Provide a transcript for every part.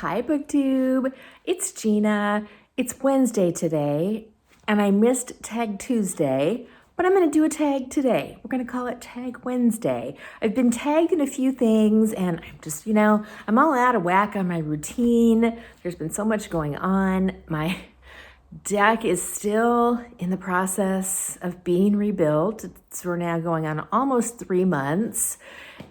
Hi BookTube, it's Gina. It's Wednesday today, and I missed Tag Tuesday, but I'm going to do a tag today. We're going to call it Tag Wednesday. I've been tagged in a few things, and I'm just, I'm all out of whack on my routine. There's been so much going on. My deck is still in the process of being rebuilt. We're now going on almost 3 months.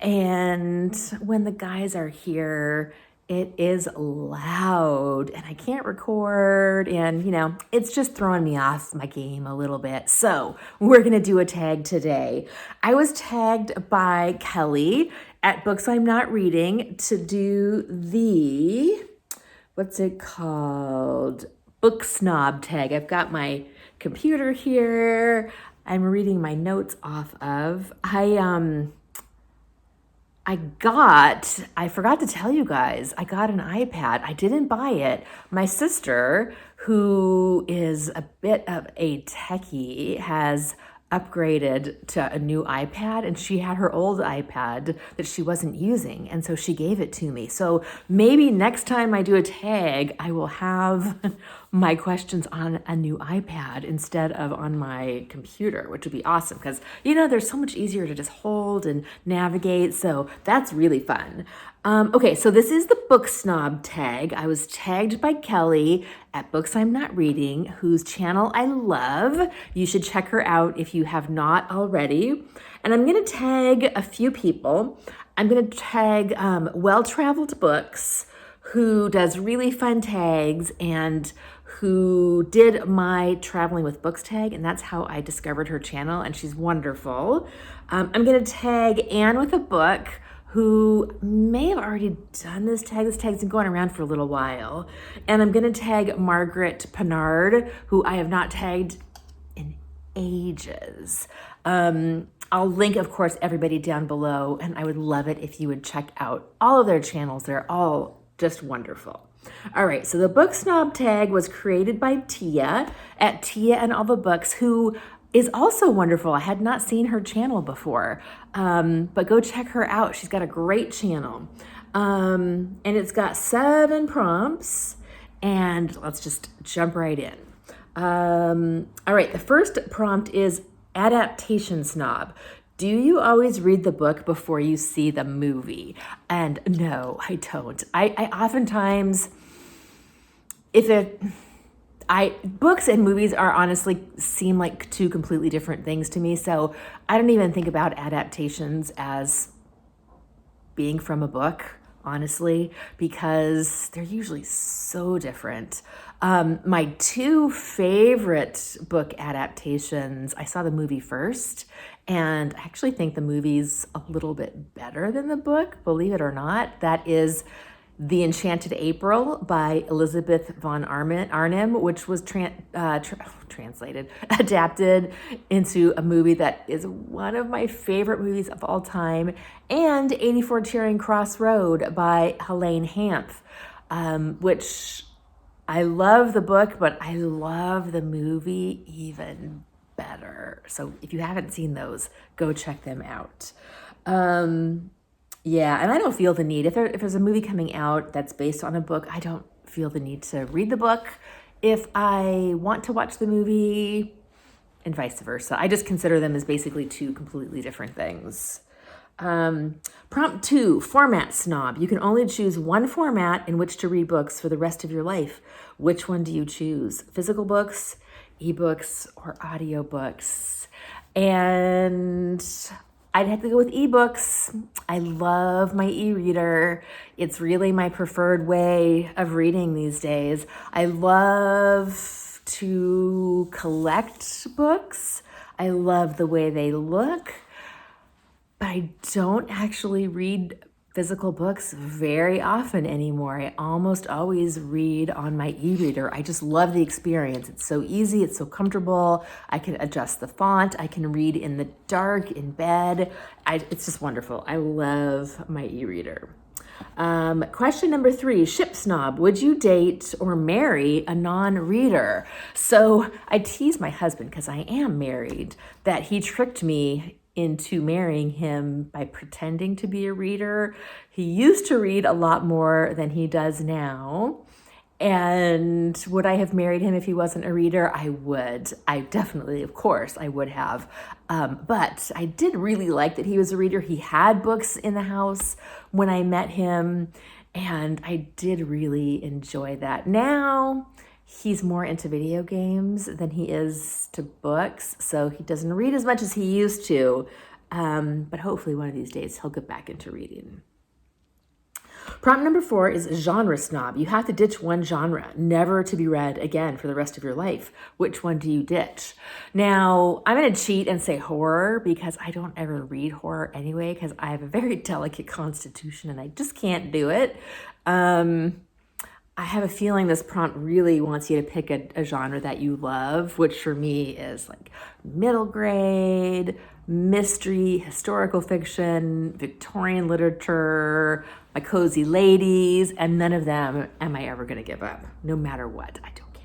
And when the guys are here, it is loud and I can't record, and it's just throwing me off my game a little bit. So we're going to do a tag today. I was tagged by Kelly at Books I'm Not Reading to do the, what's it called? Book Snob tag. I've got my computer here. I'm reading my notes off of. I forgot to tell you guys, I got an iPad. I didn't buy it. My sister, who is a bit of a techie, has upgraded to a new iPad, and she had her old iPad that she wasn't using, and so she gave it to me. So maybe next time I do a tag, I will have my questions on a new iPad instead of on my computer, which would be awesome because they're so much easier to just hold and navigate. So that's really fun. Okay, so this is the Book Snob tag. I was tagged by Kelly at Books I'm Not Reading, whose channel I love. You should check her out if you have not already. And I'm going to tag a few people. I'm going to tag Well-Traveled Books, who does really fun tags and who did my Traveling with Books tag, and that's how I discovered her channel, and she's wonderful. I'm going to tag Anne with a Book, who may have already done this tag. This tag's been going around for a little while. And I'm going to tag Margaret Pennard, who I have not tagged in ages. I'll link, of course, everybody down below, and I would love it if you would check out all of their channels. They're all just wonderful. All right, so the Book Snob tag was created by Tia at Tia and All the Books, who is also wonderful. I had not seen her channel before, but go check her out. She's got a great channel. And it's got 7 prompts, and let's just jump right in. All right, the first prompt is Adaptation Snob. Do you always read the book before you see the movie? And no, I don't. I oftentimes, books and movies are honestly seem like 2 completely different things to me. So I don't even think about adaptations as being from a book, honestly, because they're usually so different. My 2 favorite book adaptations, I saw the movie first, and I actually think the movie's a little bit better than the book, believe it or not. That is The Enchanted April by Elizabeth von Arnim, which was adapted into a movie that is one of my favorite movies of all time, and 84 Charing Cross Road by Helene Hanff, which I love the book, but I love the movie even better. So if you haven't seen those, go check them out. Yeah, and I don't feel the need. If there's a movie coming out that's based on a book, I don't feel the need to read the book if I want to watch the movie, and vice versa. I just consider them as basically 2 completely different things. Prompt 2, Format Snob. You can only choose one format in which to read books for the rest of your life. Which one do you choose? Physical books, ebooks, or audiobooks? And I'd have to go with ebooks. I love my e-reader. It's really my preferred way of reading these days. I love to collect books. I love the way they look, but I don't actually read physical books very often anymore. I almost always read on my e-reader. I just love the experience. It's so easy. It's so comfortable. I can adjust the font. I can read in the dark, in bed. It's just wonderful. I love my e-reader. Question number 3, Ship Snob. Would you date or marry a non-reader? So I tease my husband, because I am married, that he tricked me into marrying him by pretending to be a reader. He used to read a lot more than he does now. And would I have married him if he wasn't a reader? I would. I definitely, of course, I would have. But I did really like that he was a reader. He had books in the house when I met him, and I did really enjoy that. Now, he's more into video games than he is to books, so he doesn't read as much as he used to. But hopefully one of these days he'll get back into reading. Prompt number 4 is genre snob. You have to ditch one genre, never to be read again for the rest of your life. Which one do you ditch? Now, I'm going to cheat and say horror because I don't ever read horror anyway because I have a very delicate constitution and I just can't do it. I have a feeling this prompt really wants you to pick a genre that you love, which for me is like middle grade, mystery, historical fiction, Victorian literature, my cozy ladies, and none of them am I ever going to give up, no matter what. I don't care.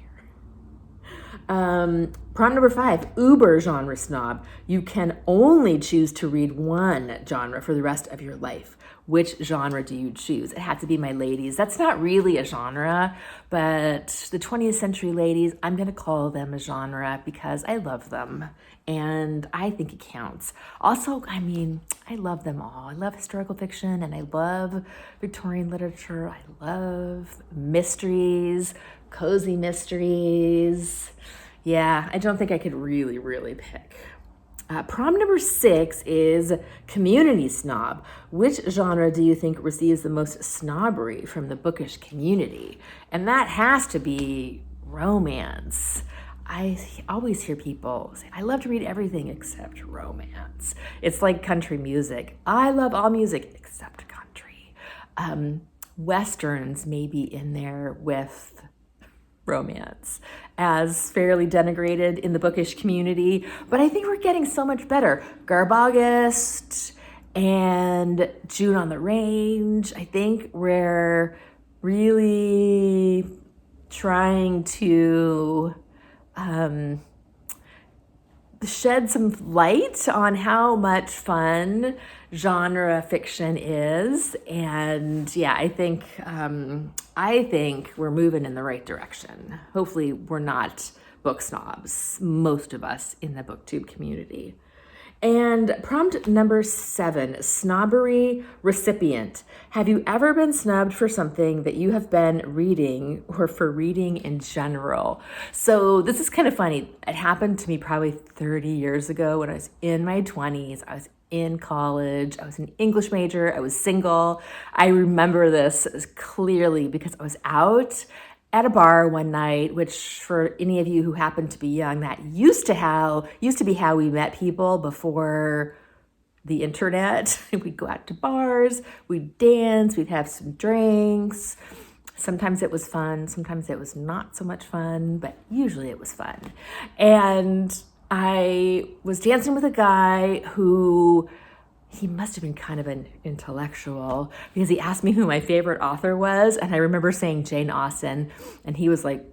Prompt number 5, uber genre snob. You can only choose to read one genre for the rest of your life. Which genre do you choose? It had to be my ladies. That's not really a genre, but the 20th century ladies, I'm going to call them a genre because I love them and I think it counts. Also, I mean, I love them all. I love historical fiction and I love Victorian literature. I love mysteries, cozy mysteries. Yeah, I don't think I could really pick. Prompt number 6 is community snob. Which genre do you think receives the most snobbery from the bookish community? And that has to be romance. I always hear people say, I love to read everything except romance. It's like country music. I love all music except country. Westerns may be in there with romance as fairly denigrated in the bookish community, but I think we're getting so much better. Garb and June on the Range, I think we're really trying to shed some light on how much fun genre fiction is. And yeah, I think we're moving in the right direction. Hopefully we're not book snobs, most of us in the booktube community. And prompt number 7, snobbery recipient. Have you ever been snubbed for something that you have been reading or for reading in general? So this is kind of funny. It happened to me probably 30 years ago when I was in my 20s. I was in college. I was an English major. I was single. I remember this clearly because I was out at a bar one night, which for any of you who happen to be young, that used to be how we met people before the internet. We'd go out to bars, we'd dance, we'd have some drinks. Sometimes it was fun, sometimes it was not so much fun, but usually it was fun. And I was dancing with a guy who, he must have been kind of an intellectual because he asked me who my favorite author was. And I remember saying Jane Austen, and he was like,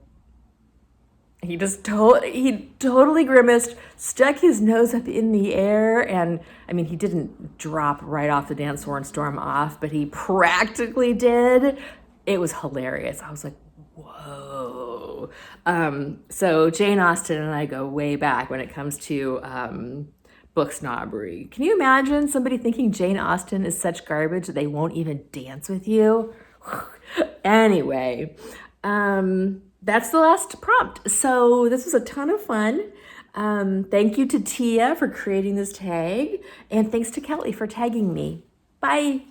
he totally grimaced, stuck his nose up in the air. And I mean, he didn't drop right off the dance floor and storm off, but he practically did. It was hilarious. I was like, whoa. So Jane Austen and I go way back when it comes to book snobbery. Can you imagine somebody thinking Jane Austen is such garbage that they won't even dance with you? Anyway, that's the last prompt. So this was a ton of fun. Thank you to Tia for creating this tag, and thanks to Kelly for tagging me. Bye.